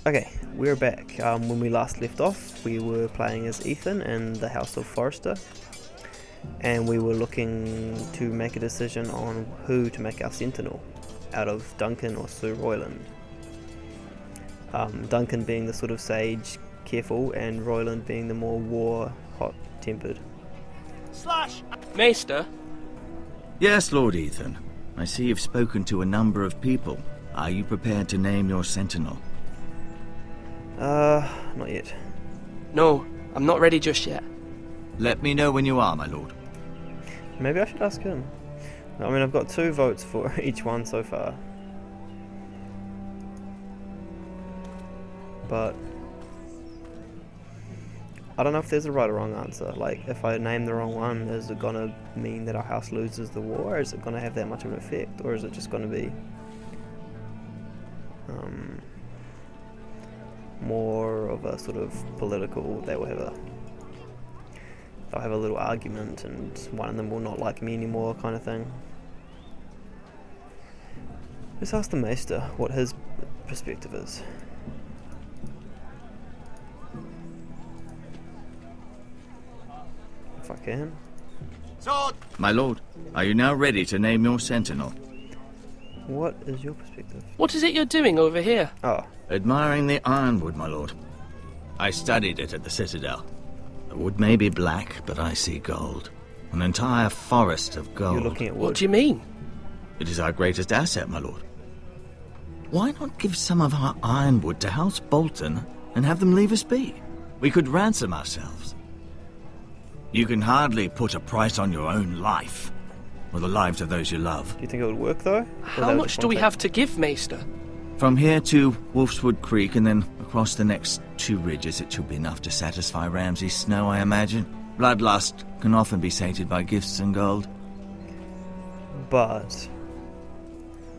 Okay, we're back. When we last left off, we were playing as Ethan in the House of Forrester, and we were looking to make a decision on who to make our sentinel, out of Duncan or Sir Royland. Duncan being the sort of sage, careful, and Royland being the more war, hot-tempered. Slash! Maester? Yes, Lord Ethan. I see you've spoken to a number of people. Are you prepared to name your sentinel? Not yet. No, I'm not ready just yet. Let me know when you are, my lord. Maybe I should ask him. I mean, I've got 2 votes for each one so far. But I don't know if there's a right or wrong answer. Like, if I name the wrong one, is it gonna mean that our house loses the war? Is it gonna have that much of an effect? Or is it just gonna be more of a sort of political, they'll have a little argument and one of them will not like me anymore kind of thing. Let's ask the Maester what his perspective is. If I can. Sword! My lord, are you now ready to name your sentinel? What is your perspective? What is it you're doing over here? Oh, Admiring the ironwood, my lord. I studied it at the Citadel. The wood may be black, but I see gold. An entire forest of gold. you're looking at wood. What do you mean? It is our greatest asset, my lord. Why not give some of our ironwood to House Bolton and have them leave us be? We could ransom ourselves. You can hardly put a price on your own life, or the lives of those you love. Do you think it would work though? Or How that was much just do we one have to give, Maester? From here to Wolfswood Creek and then across the next 2 ridges, it should be enough to satisfy Ramsay Snow, I imagine. Bloodlust can often be sated by gifts and gold. thing? But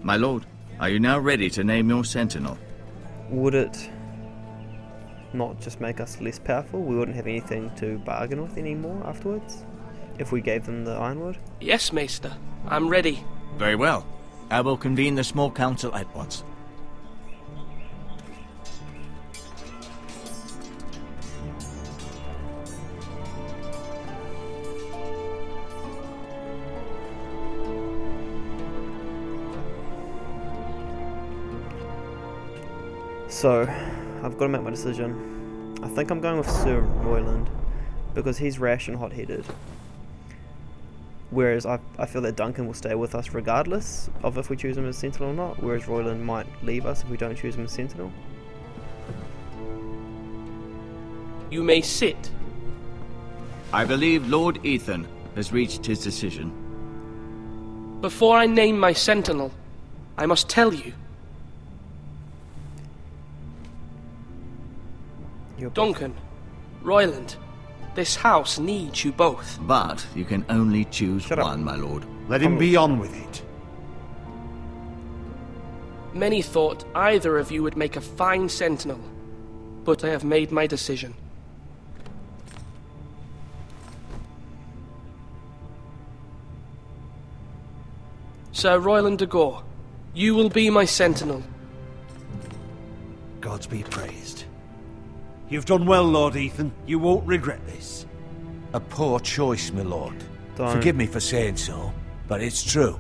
My lord, are you now ready to name your sentinel? would it not just make us less powerful? We wouldn't have anything to bargain with anymore afterwards if we gave them the ironwood? Yes, Maester. I'm ready. Very well. I will convene the small council at once. So, I've got to make my decision. I think I'm going with Sir Royland because he's rash and hot-headed. Whereas I feel that Duncan will stay with us regardless of if we choose him as Sentinel or not, whereas Royland might leave us if we don't choose him as Sentinel. You may sit. I believe Lord Ethan has reached his decision. Before I name my sentinel, I must tell you. You're Duncan, Royland, this house needs you both. But you can only choose Shut up. one, my lord. Let him be on with it. Many thought either of you would make a fine sentinel, but I have made my decision. Sir Royland de Gore, you will be my sentinel. Gods be praised. You've done well, Lord Ethan. You won't regret this. A poor choice, my lord. Don't. Forgive me for saying so, but it's true.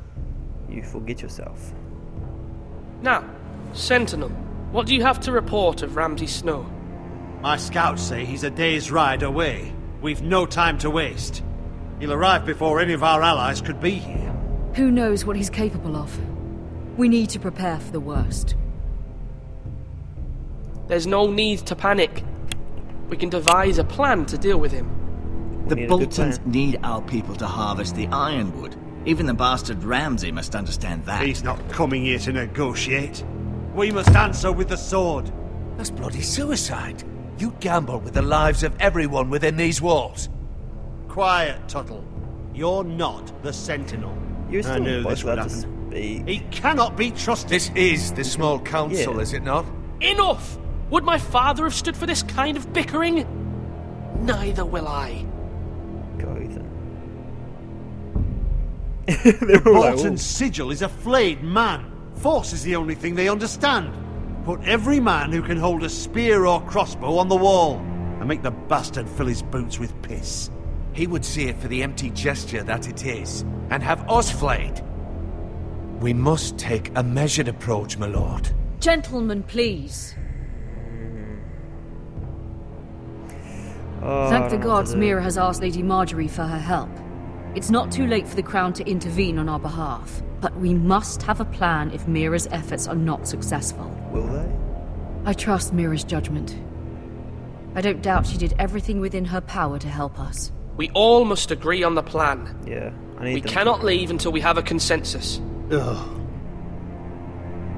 You forget yourself. Now, sentinel, what do you have to report of Ramsay Snow? My scouts say he's a day's ride away. We've no time to waste. He'll arrive before any of our allies could be here. Who knows what he's capable of? We need to prepare for the worst. There's no need to panic. We can devise a plan to deal with him. The need a good Boltons plan. need our people to harvest the ironwood. Even the bastard Ramsay must understand that. He's not coming here to negotiate. We must answer with the sword. That's bloody suicide. You gamble with the lives of everyone within these walls. Quiet, Tuttle. You're not the Sentinel. You're I still knew both this would allowed to happen. speak. He cannot be trusted. This is the small council, Yeah. is it not? Enough! Would my father have stood for this kind of bickering? Neither will I. Go, Ethan. They're all like, Bolton's sigil is a flayed man. Force is the only thing they understand. Put every man who can hold a spear or crossbow on the wall, and make the bastard fill his boots with piss. He would see it for the empty gesture that it is, and have us flayed. We must take a measured approach, my lord. Gentlemen, please. Oh, Thank I the don't know what gods to do. Mira has asked Lady Marjorie for her help. It's not too late for the Crown to intervene on our behalf, but we must have a plan if Mira's efforts are not successful. Will they? I trust Mira's judgment. I don't doubt she did everything within her power to help us. We all must agree on the plan. Yeah, I need We them to- cannot leave until we have a consensus. Ugh.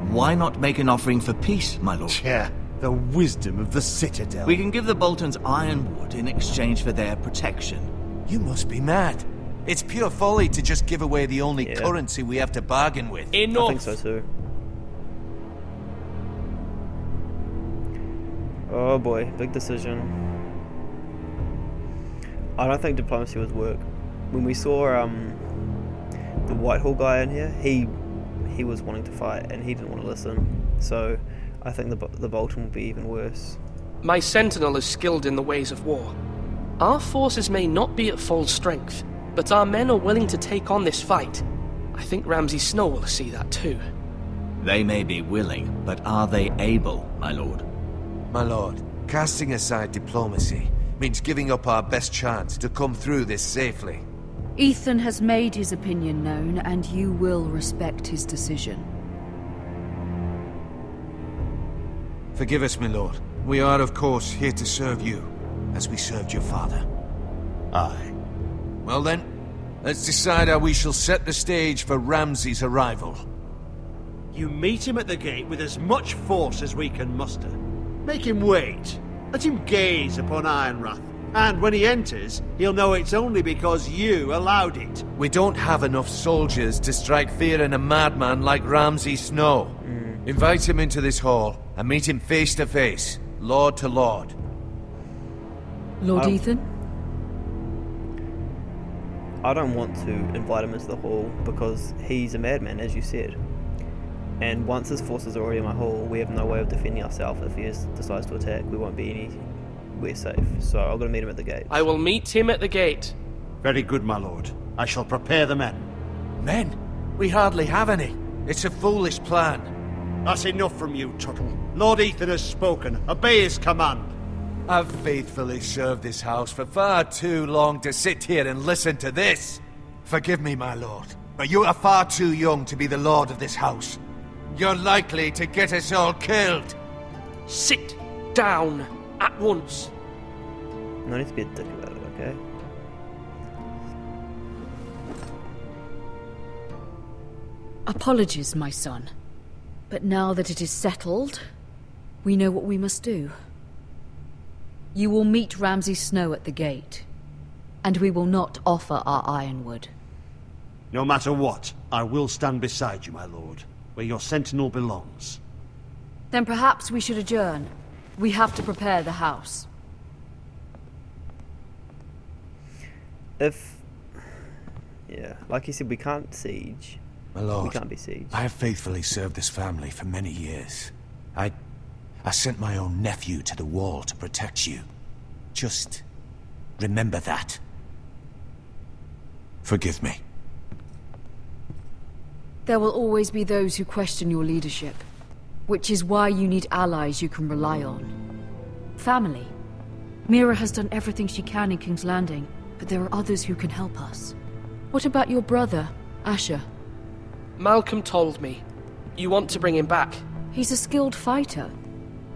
Why not make an offering for peace, my lord? Yeah, the wisdom of the Citadel. We can give the Boltons ironwood in exchange for their protection. You must be mad. It's pure folly to just give away the only Yeah. currency we have to bargain with. Enough! I think so too. Oh boy, big decision. I don't think diplomacy would work. When we saw the Whitehall guy in here, he was wanting to fight and he didn't want to listen. So I think the Bolton will be even worse. My sentinel is skilled in the ways of war. Our forces may not be at full strength, but our men are willing to take on this fight. I think Ramsay Snow will see that too. They may be willing, but are they able, my lord? My lord, casting aside diplomacy means giving up our best chance to come through this safely. Ethan has made his opinion known, and you will respect his decision. Forgive us, my lord. We are, of course, here to serve you, as we served your father. Aye. Well then, let's decide how we shall set the stage for Ramsay's arrival. You meet him at the gate with as much force as we can muster. Make him wait. Let him gaze upon Ironrath. And when he enters, he'll know it's only because you allowed it. We don't have enough soldiers to strike fear in a madman like Ramsay Snow. Invite him into this hall and meet him face to face, lord to lord. Lord Ethan? I don't want to invite him into the hall because he's a madman, as you said. And once his forces are already in my hall, we have no way of defending ourselves. If he decides to attack, we won't be anywhere safe. So I've got to meet him at the gate. I will meet him at the gate. Very good, my lord. I shall prepare the men. Men? We hardly have any. It's a foolish plan. That's enough from you, Tuttle. Lord Ethan has spoken. Obey his command. I've faithfully served this house for far too long to sit here and listen to this. Forgive me, my lord, but you are far too young to be the lord of this house. You're likely to get us all killed. Sit down at once. No need to be a dick about it, okay? Apologies, my son. But now that it is settled, we know what we must do. You will meet Ramsay Snow at the gate, and we will not offer our ironwood. No matter what, I will stand beside you, my lord, where your sentinel belongs. Then perhaps we should adjourn. We have to prepare the house. Yeah, like you said, we can't siege. My lord, We can't be sieged. I have faithfully served this family for many years. I sent my own nephew to the wall to protect you. Just remember that. Forgive me. There will always be those who question your leadership, which is why you need allies you can rely on. Family. Mira has done everything she can in King's Landing, but there are others who can help us. What about your brother, Asher? Malcolm told me. You want to bring him back. He's a skilled fighter.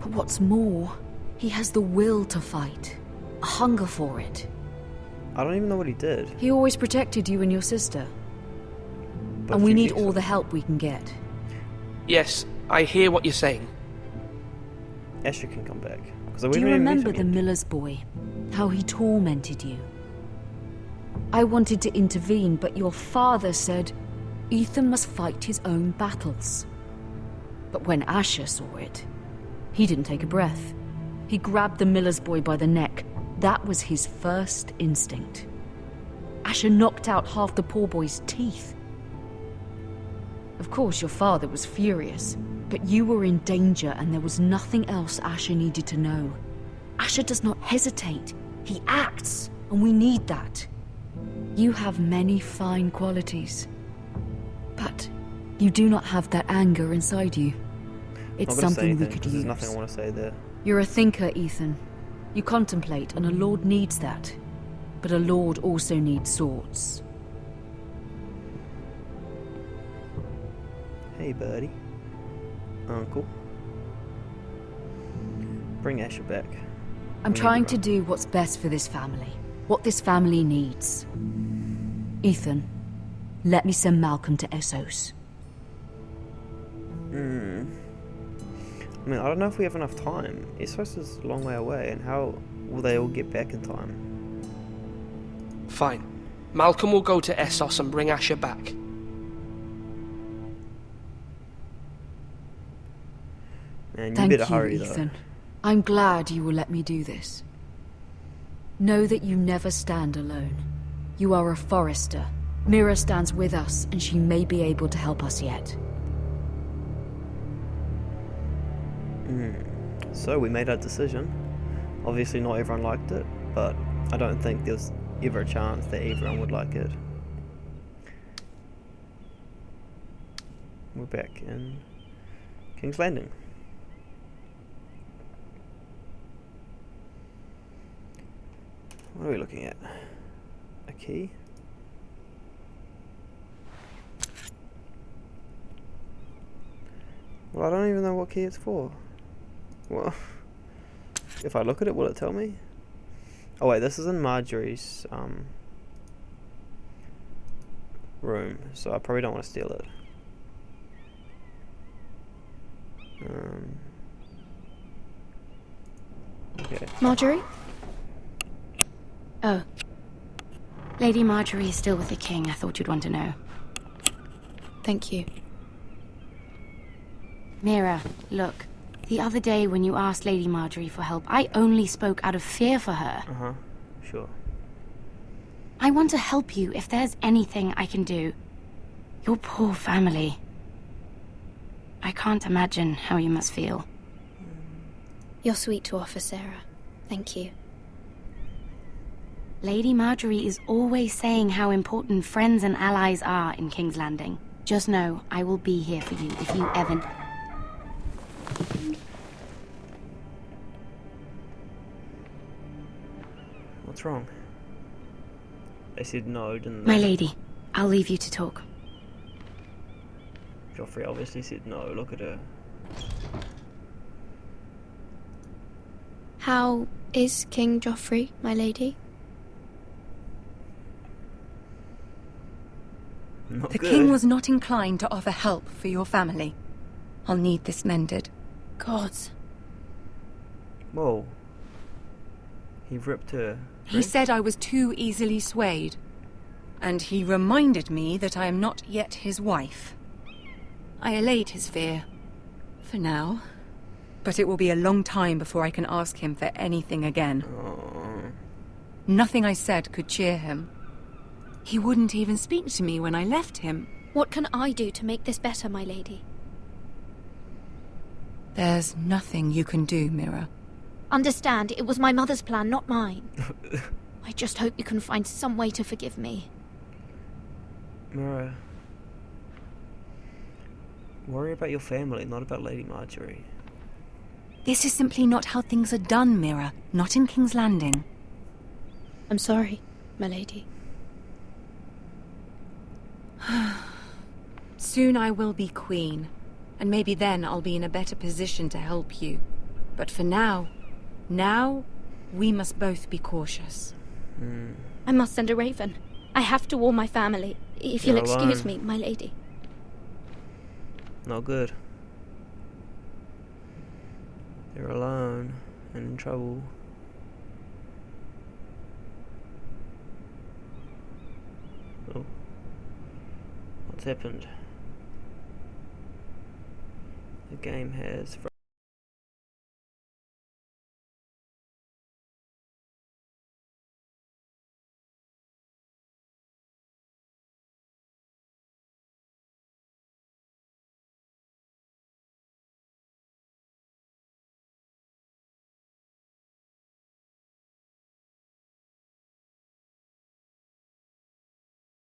But what's more, he has the will to fight. A hunger for it. I don't even know what he did. He always protected you and your sister. but And a we few need weeks all ago. the help we can get. Yes, I hear what you're saying. Asher can come back. 'Cause we Do you haven't even met remember him the yet. miller's boy? How he tormented you? I wanted to intervene, but your father said Ethan must fight his own battles. But when Asher saw it, he didn't take a breath. He grabbed the miller's boy by the neck. That was his first instinct. Asher knocked out half the poor boy's teeth. Of course, your father was furious. But you were in danger and there was nothing else Asher needed to know. Asher does not hesitate. He acts, and we need that. You have many fine qualities. But you do not have that anger inside you. It's Not gonna say something we anything, could 'cause use. there's nothing I want to say there. You're a thinker, Ethan. You contemplate, and a lord needs that. But a lord also needs swords. Hey, buddy. Uncle. Bring Asher back. I'm We need trying to to do what's best for this family. What this family needs. Ethan, let me send Malcolm to Essos. I mean, I don't know if we have enough time. Essos is a long way away, and how will they all get back in time? Fine. Malcolm will go to Essos and bring Asher back. Man, you Thank better you, hurry, Ethan. I'm glad you will let me do this. Know that you never stand alone. You are a Forrester. Mira stands with us, and she may be able to help us yet. though. So, we made our decision. Obviously, not everyone liked it, but I don't think there's ever a chance that everyone would like it. We're back in King's Landing. What are we looking at? A key? Well, I don't even know what key it's for. Well, if I look at it, will it tell me? Oh wait, this is in Marjorie's room, so I probably don't want to steal it. Okay. Marjorie? Oh. Lady Marjorie is still with the king. I thought you'd want to know. Thank you. Mira, look. The other day when you asked Lady Marjorie for help, I only spoke out of fear for her. Uh-huh. Sure. I want to help you if there's anything I can do. Your poor family. I can't imagine how you must feel. You're sweet to offer, Sarah. Thank you. Lady Marjorie is always saying how important friends and allies are in King's Landing. Just know I will be here for you if you ever... What's wrong? They said no, didn't they? My lady, I'll leave you to talk. Joffrey obviously said no, look at her. How is King Joffrey, my lady? Not The good. king was not inclined to offer help for your family. I'll need this mended. Gods. Whoa. He ripped her. He said I was too easily swayed. And he reminded me that I am not yet his wife. I allayed his fear. For now. But it will be a long time before I can ask him for anything again. Oh. Nothing I said could cheer him. He wouldn't even speak to me when I left him. What can I do to make this better, my lady? There's nothing you can do, Mira. Understand, it was my mother's plan, not mine. I just hope you can find some way to forgive me. Mira. Worry about your family, not about Lady Marjorie. This is simply not how things are done, Mira. Not in King's Landing. I'm sorry, my lady. Soon I will be queen, and maybe then I'll be in a better position to help you. But for now, we must both be cautious. I must send a raven. I have to warn my family. If you'll You're excuse alone. me, my lady. Not good. They're alone and in trouble. Oh. What's happened? The game has frozen.